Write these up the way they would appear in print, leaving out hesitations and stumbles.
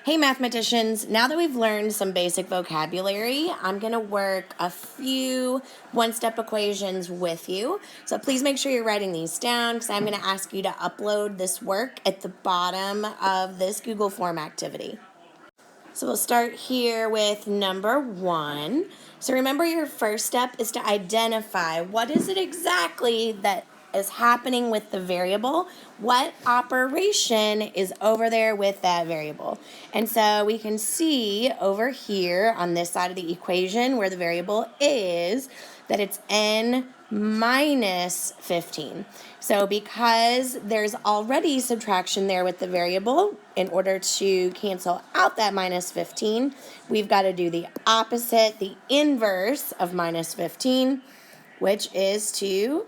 Hey mathematicians, now that we've learned some basic vocabulary, I'm going to work a few one-step equations with you. So please make sure you're writing these down because I'm going to ask you to upload this work at the bottom of this Google Form activity. So we'll start here with number 1. So remember, your first step is to identify what is it exactly that is happening with the variable. What operation is over there with that variable? And so we can see over here on this side of the equation where the variable is that it's n minus 15. So because there's already subtraction there with the variable, in order to cancel out that minus 15, we've got to do the opposite, the inverse of minus 15, which is to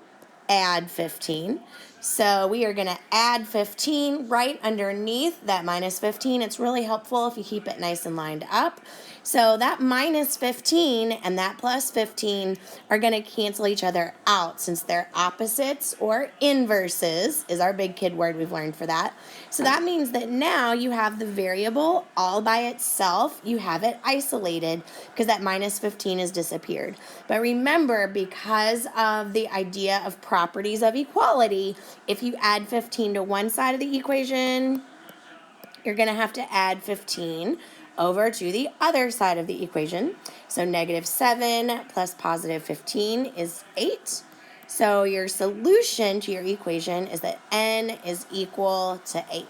add 15. So we are going to add 15 right underneath that minus 15. It's really helpful if you keep it nice and lined up. So that minus 15 and that plus 15 are going to cancel each other out since they're opposites, or inverses is our big kid word we've learned for that. So that means that now you have the variable all by itself. You have it isolated because that minus 15 has disappeared. But remember, because of the idea of properties of equality, if you add 15 to one side of the equation, you're going to have to add 15 over to the other side of the equation. So negative 7 plus positive 15 is 8. So your solution to your equation is that n is equal to 8.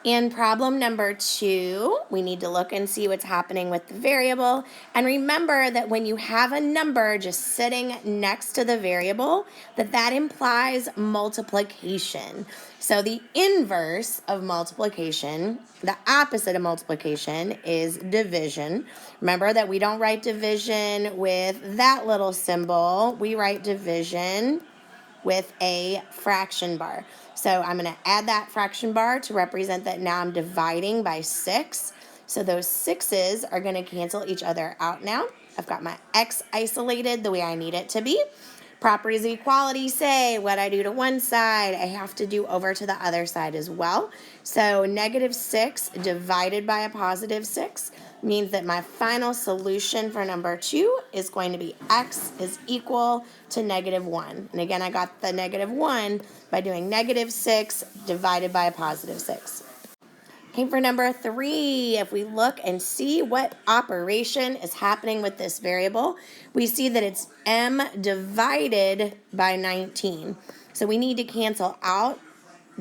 In problem number 2, we need to look and see what's happening with the variable. And remember that when you have a number just sitting next to the variable, that implies multiplication. So the inverse of multiplication, the opposite of multiplication, is division. Remember that we don't write division with that little symbol. We write division with a fraction bar. So I'm going to add that fraction bar to represent that now I'm dividing by 6. So those 6's are going to cancel each other out now. I've got my x isolated the way I need it to be. Properties of equality say what I do to one side, I have to do over to the other side as well. So negative 6 divided by a positive 6 means that my final solution for number 2 is going to be x is equal to negative 1. And again, I got the negative 1 by doing negative 6 divided by a positive 6. Okay, for number 3, if we look and see what operation is happening with this variable, we see that it's m divided by 19. So we need to cancel out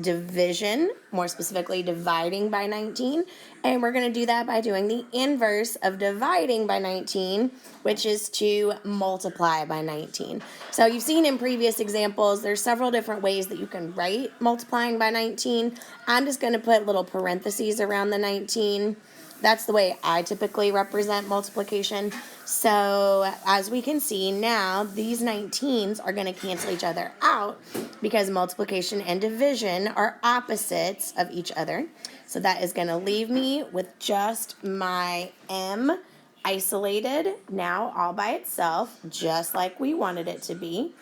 division, more specifically dividing by 19, and we're going to do that by doing the inverse of dividing by 19, which is to multiply by 19. So you've seen in previous examples, there's several different ways that you can write multiplying by 19. I'm just going to put little parentheses around the 19. That's the way I typically represent multiplication. So as we can see now, these 19s are going to cancel each other out because multiplication and division are opposites of each other. So that is going to leave me with just my m isolated, now all by itself, just like we wanted it to be.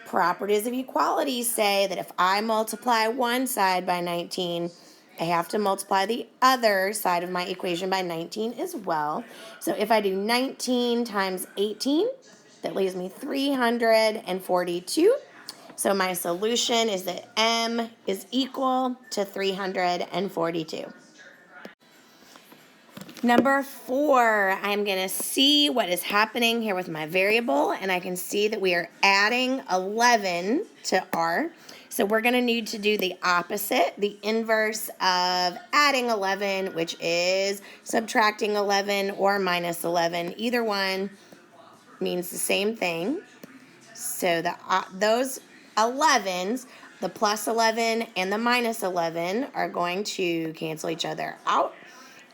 Properties of equality say that if I multiply one side by 19, I have to multiply the other side of my equation by 19 as well. So if I do 19 times 18, that leaves me 342. So my solution is that m is equal to 342. Number 4, I'm going to see what is happening here with my variable, and I can see that we are adding 11 to r. So we're going to need to do the opposite, the inverse of adding 11, which is subtracting 11 or minus 11. Either one means the same thing. So those 11s, the plus 11 and the minus 11, are going to cancel each other out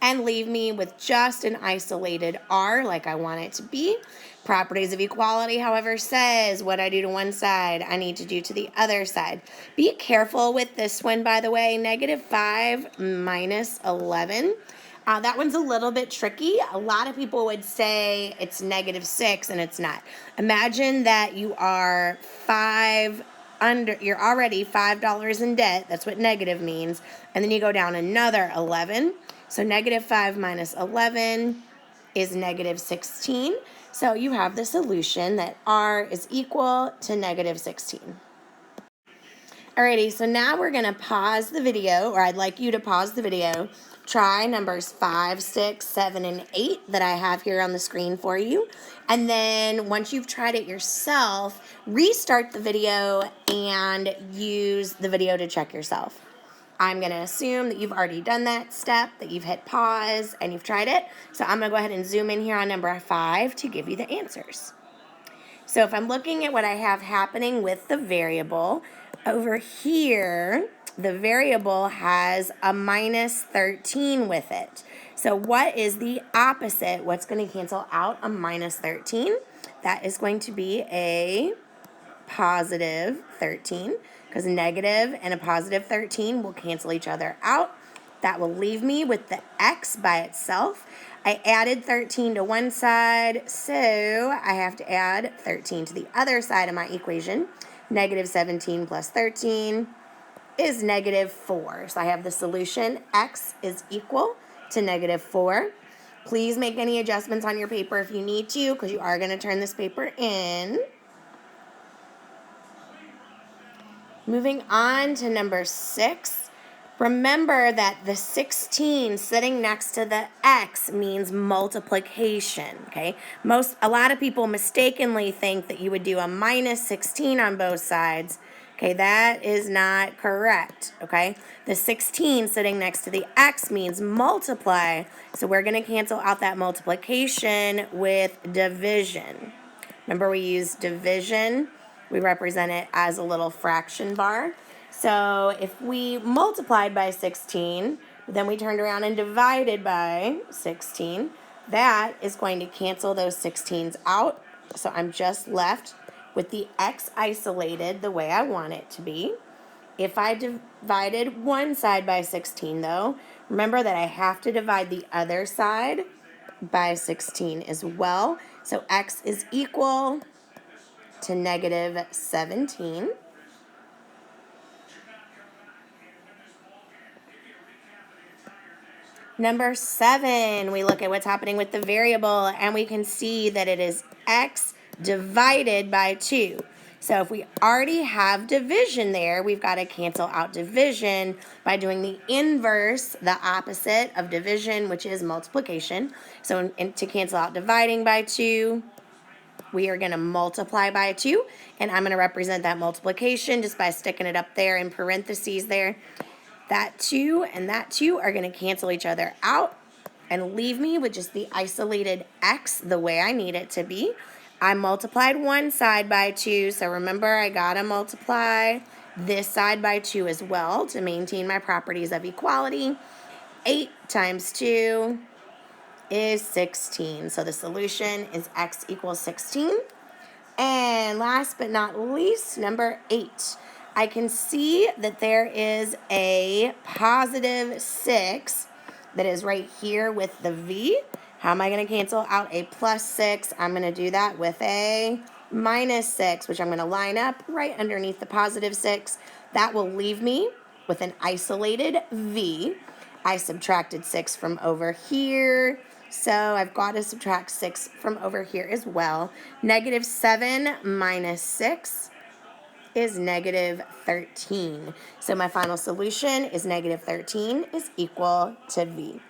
and leave me with just an isolated r like I want it to be. Properties of equality, however, says what I do to one side, I need to do to the other side. Be careful with this one, by the way. Negative 5 minus 11. That one's a little bit tricky. A lot of people would say it's negative 6, and it's not. Imagine that you are 5 you're already $5 in debt. That's what negative means. And then you go down another 11. So negative 5 minus 11 is negative 16. So you have the solution that r is equal to negative 16. Alrighty, so now we're going to pause the video, or I'd like you to pause the video. Try numbers 5, 6, 7, and 8 that I have here on the screen for you. And then once you've tried it yourself, restart the video and use the video to check yourself. I'm going to assume that you've already done that step, that you've hit pause and you've tried it. So I'm going to go ahead and zoom in here on number 5 to give you the answers. So if I'm looking at what I have happening with the variable, over here, the variable has a minus 13 with it. So what is the opposite? What's going to cancel out a minus 13? That is going to be a positive 13, because negative and a positive 13 will cancel each other out. That will leave me with the x by itself. I added 13 to one side, so I have to add 13 to the other side of my equation. Negative 17 plus 13 is negative 4. So I have the solution, x is equal to negative 4. Please make any adjustments on your paper if you need to, because you are going to turn this paper in. Moving on to number 6. Remember that the 16 sitting next to the x means multiplication, okay? A lot of people mistakenly think that you would do a minus 16 on both sides. Okay, that is not correct, okay? The 16 sitting next to the x means multiply, so we're going to cancel out that multiplication with division. Remember, we use division. We represent it as a little fraction bar. So if we multiplied by 16, then we turned around and divided by 16, that is going to cancel those 16s out. So I'm just left with the x isolated the way I want it to be. If I divided one side by 16, though, remember that I have to divide the other side by 16 as well. So x is equal to negative 17. Number 7, we look at what's happening with the variable, and we can see that it is x divided by 2. So if we already have division there, we've got to cancel out division by doing the inverse, the opposite of division, which is multiplication. So to cancel out dividing by 2, we are going to multiply by 2, and I'm going to represent that multiplication just by sticking it up there in parentheses there. That 2 and that 2 are going to cancel each other out and leave me with just the isolated x the way I need it to be. I multiplied one side by 2, so remember I got to multiply this side by 2 as well to maintain my properties of equality. 8 times 2 is 16. So the solution is x equals 16. And last but not least, number 8. I can see that there is a positive 6 that is right here with the v. How am I going to cancel out a plus 6? I'm going to do that with a minus 6, which I'm going to line up right underneath the positive 6. That will leave me with an isolated v. I subtracted 6 from over here, so I've got to subtract 6 from over here as well. Negative 7 minus 6 is negative 13. So my final solution is negative 13 is equal to v.